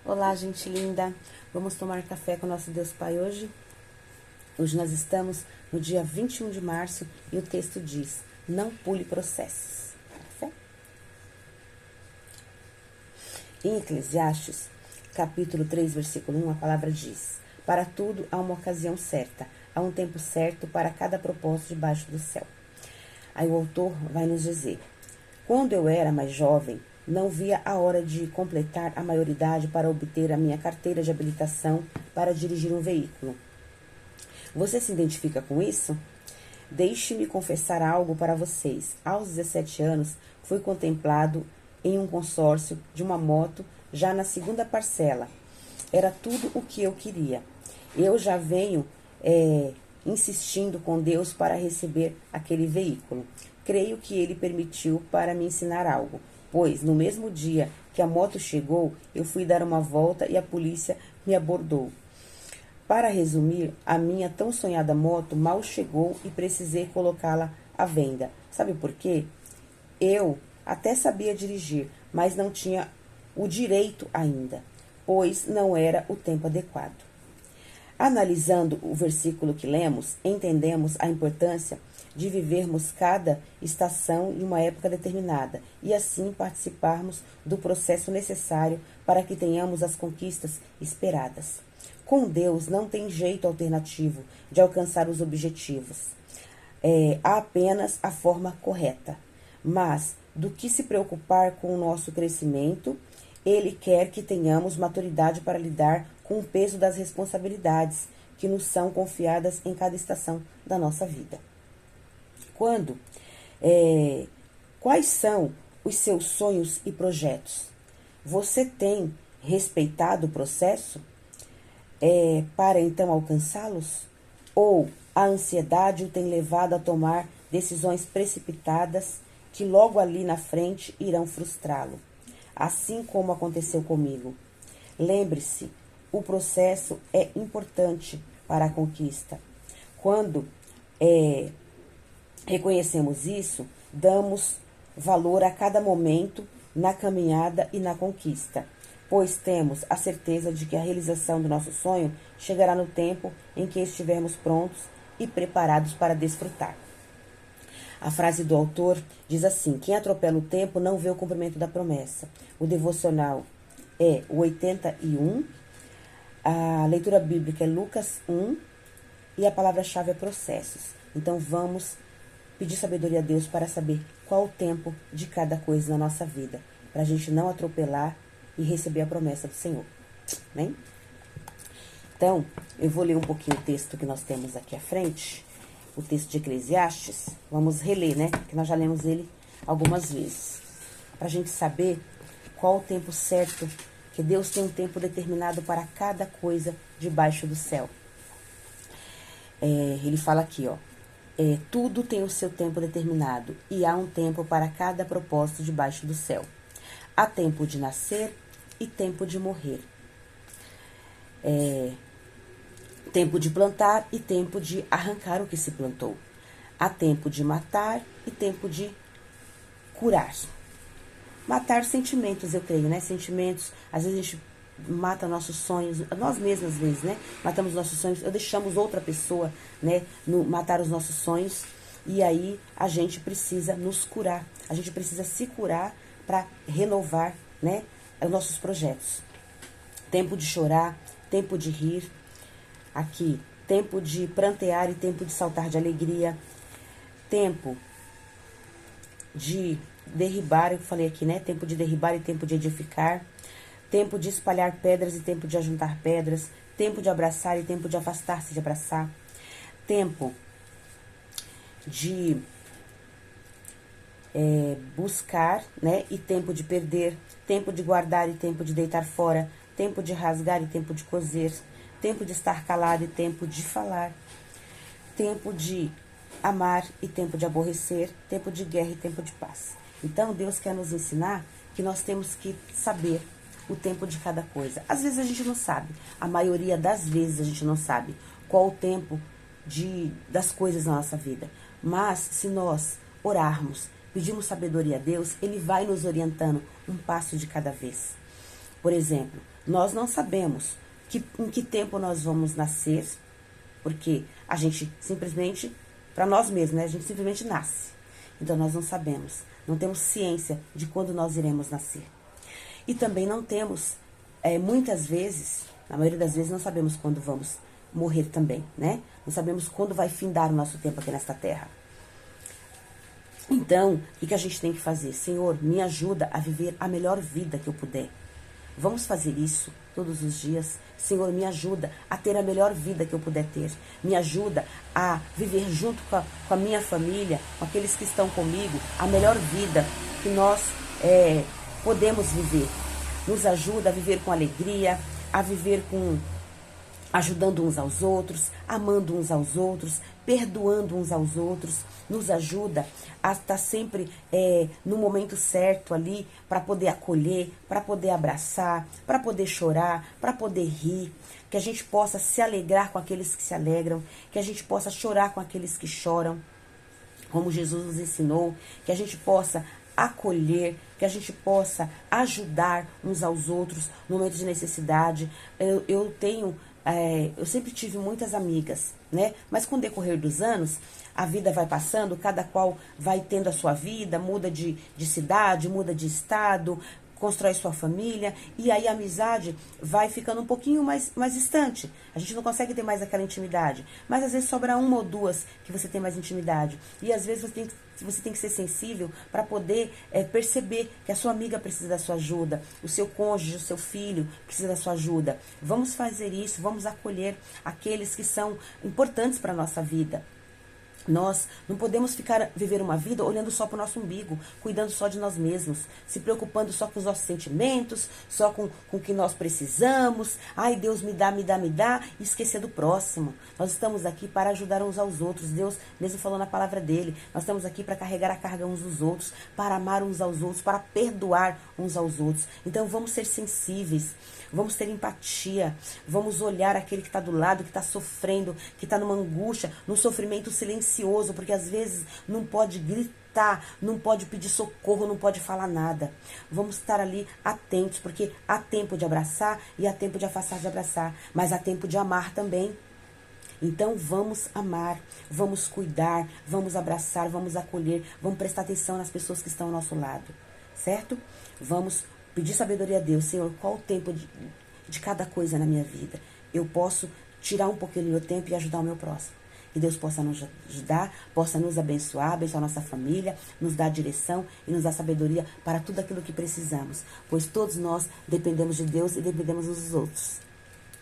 Olá, gente linda! Vamos tomar café com o nosso Deus Pai hoje? Hoje nós estamos no dia 21 de março e o texto diz: não pule processos. Café? Em Eclesiastes, capítulo 3, versículo 1, a palavra diz: para tudo há uma ocasião certa, há um tempo certo para cada propósito debaixo do céu. Aí o autor vai nos dizer: quando eu era mais jovem, não via a hora de completar a maioridade para obter a minha carteira de habilitação para dirigir um veículo. Você se identifica com isso? Deixe-me confessar algo para vocês. Aos 17 anos, fui contemplado em um consórcio de uma moto já na segunda parcela. Era tudo o que eu queria. Eu já venho insistindo com Deus para receber aquele veículo. Creio que ele permitiu para me ensinar algo, pois no mesmo dia que a moto chegou, eu fui dar uma volta e a polícia me abordou. Para resumir, a minha tão sonhada moto mal chegou e precisei colocá-la à venda. Sabe por quê? Eu até sabia dirigir, mas não tinha o direito ainda, pois não era o tempo adequado. Analisando o versículo que lemos, entendemos a importância de vivermos cada estação em uma época determinada e assim participarmos do processo necessário para que tenhamos as conquistas esperadas. Com Deus não tem jeito alternativo de alcançar os objetivos. Há apenas a forma correta. Mas, do que se preocupar com o nosso crescimento, Ele quer que tenhamos maturidade para lidar com o peso das responsabilidades que nos são confiadas em cada estação da nossa vida. Quais são os seus sonhos e projetos? Você tem respeitado o processo para então alcançá-los? Ou a ansiedade o tem levado a tomar decisões precipitadas que logo ali na frente irão frustrá-lo? Assim como aconteceu comigo. Lembre-se, o processo é importante para a conquista. Quando reconhecemos isso, damos valor a cada momento na caminhada e na conquista, pois temos a certeza de que a realização do nosso sonho chegará no tempo em que estivermos prontos e preparados para desfrutar. A frase do autor diz assim: quem atropela o tempo não vê o cumprimento da promessa. O devocional é o 81, a leitura bíblica é Lucas 1 e a palavra-chave é processos. Então vamos pedir sabedoria a Deus para saber qual o tempo de cada coisa na nossa vida, para a gente não atropelar e receber a promessa do Senhor. Né? Então, eu vou ler um pouquinho o texto que nós temos aqui à frente, o texto de Eclesiastes. Vamos reler, né? Porque nós já lemos ele algumas vezes. Para a gente saber qual o tempo certo, que Deus tem um tempo determinado para cada coisa debaixo do céu. Ele fala aqui, ó. Tudo tem o seu tempo determinado e há um tempo para cada propósito debaixo do céu. Há tempo de nascer e tempo de morrer. Tempo de plantar e tempo de arrancar o que se plantou. Há tempo de matar e tempo de curar. Matar sentimentos, eu creio, né? Sentimentos, às vezes a gente mata nossos sonhos, nós mesmos às vezes, né? Matamos nossos sonhos, ou deixamos outra pessoa, né, matar os nossos sonhos, e aí a gente precisa nos curar, a gente precisa se curar para renovar, né, os nossos projetos. Tempo de chorar, tempo de rir, aqui, tempo de prantear e tempo de saltar de alegria, tempo de derribar, eu falei aqui, né, tempo de derribar e tempo de edificar, tempo de espalhar pedras e tempo de ajuntar pedras, tempo de abraçar e tempo de afastar-se de abraçar, tempo de buscar, né, e tempo de perder, tempo de guardar e tempo de deitar fora, tempo de rasgar e tempo de coser, tempo de estar calado e tempo de falar, tempo de amar e tempo de aborrecer, tempo de guerra e tempo de paz. Então, Deus quer nos ensinar que nós temos que saber o tempo de cada coisa. Às vezes a gente não sabe, a maioria das vezes a gente não sabe qual o tempo das coisas na nossa vida. Mas se nós orarmos, pedirmos sabedoria a Deus, Ele vai nos orientando um passo de cada vez. Por exemplo, Nós não sabemos em que tempo nós vamos nascer, porque a gente simplesmente, para nós mesmos, né? A gente simplesmente nasce. Então nós não sabemos, não temos ciência de quando nós iremos nascer. E também não temos, muitas vezes, na maioria das vezes, não sabemos quando vamos morrer também, né? Não sabemos quando vai findar o nosso tempo aqui nesta terra. Então, o que a gente tem que fazer? Senhor, me ajuda a viver a melhor vida que eu puder. Vamos fazer isso todos os dias. Senhor, me ajuda a ter a melhor vida que eu puder ter. Me ajuda a viver junto com a minha família, com aqueles que estão comigo, a melhor vida que nós podemos viver. Nos ajuda a viver com alegria, a viver ajudando uns aos outros, amando uns aos outros, perdoando uns aos outros. Nos ajuda a estar sempre no momento certo ali, para poder acolher, para poder abraçar, para poder chorar, para poder rir. Que a gente possa se alegrar com aqueles que se alegram, que a gente possa chorar com aqueles que choram, como Jesus nos ensinou, que a gente possa acolher, que a gente possa ajudar uns aos outros no momento de necessidade. Eu sempre tive muitas amigas, né? Mas com o decorrer dos anos, a vida vai passando, cada qual vai tendo a sua vida, muda de cidade, muda de estado, constrói sua família, e aí a amizade vai ficando um pouquinho mais distante. A gente não consegue ter mais aquela intimidade, mas às vezes sobra uma ou duas que você tem mais intimidade. E às vezes você tem que ser sensível para poder perceber que a sua amiga precisa da sua ajuda, o seu cônjuge, o seu filho precisa da sua ajuda. Vamos fazer isso, vamos acolher aqueles que são importantes para a nossa vida. Nós não podemos viver uma vida olhando só para o nosso umbigo, cuidando só de nós mesmos, se preocupando só com os nossos sentimentos, só com o que nós precisamos. Ai, Deus me dá, e esquecer do próximo. Nós estamos aqui para ajudar uns aos outros. Deus mesmo falou na palavra dele. Nós estamos aqui para carregar a carga uns dos outros, para amar uns aos outros, para perdoar uns aos outros. Então vamos ser sensíveis, vamos ter empatia, vamos olhar aquele que está do lado, que está sofrendo, que está numa angústia, num sofrimento silencioso, porque às vezes não pode gritar, não pode pedir socorro, não pode falar nada. Vamos estar ali atentos, porque há tempo de abraçar e há tempo de afastar de abraçar, mas há tempo de amar também. Então vamos amar, vamos cuidar, vamos abraçar, vamos acolher, vamos prestar atenção nas pessoas que estão ao nosso lado, certo? Vamos pedir sabedoria a Deus. Senhor, qual o tempo de cada coisa na minha vida? Eu posso tirar um pouquinho do meu tempo e ajudar o meu próximo. Que Deus possa nos ajudar, possa nos abençoar, abençoar nossa família, nos dar direção e nos dar sabedoria para tudo aquilo que precisamos. Pois todos nós dependemos de Deus e dependemos uns dos outros.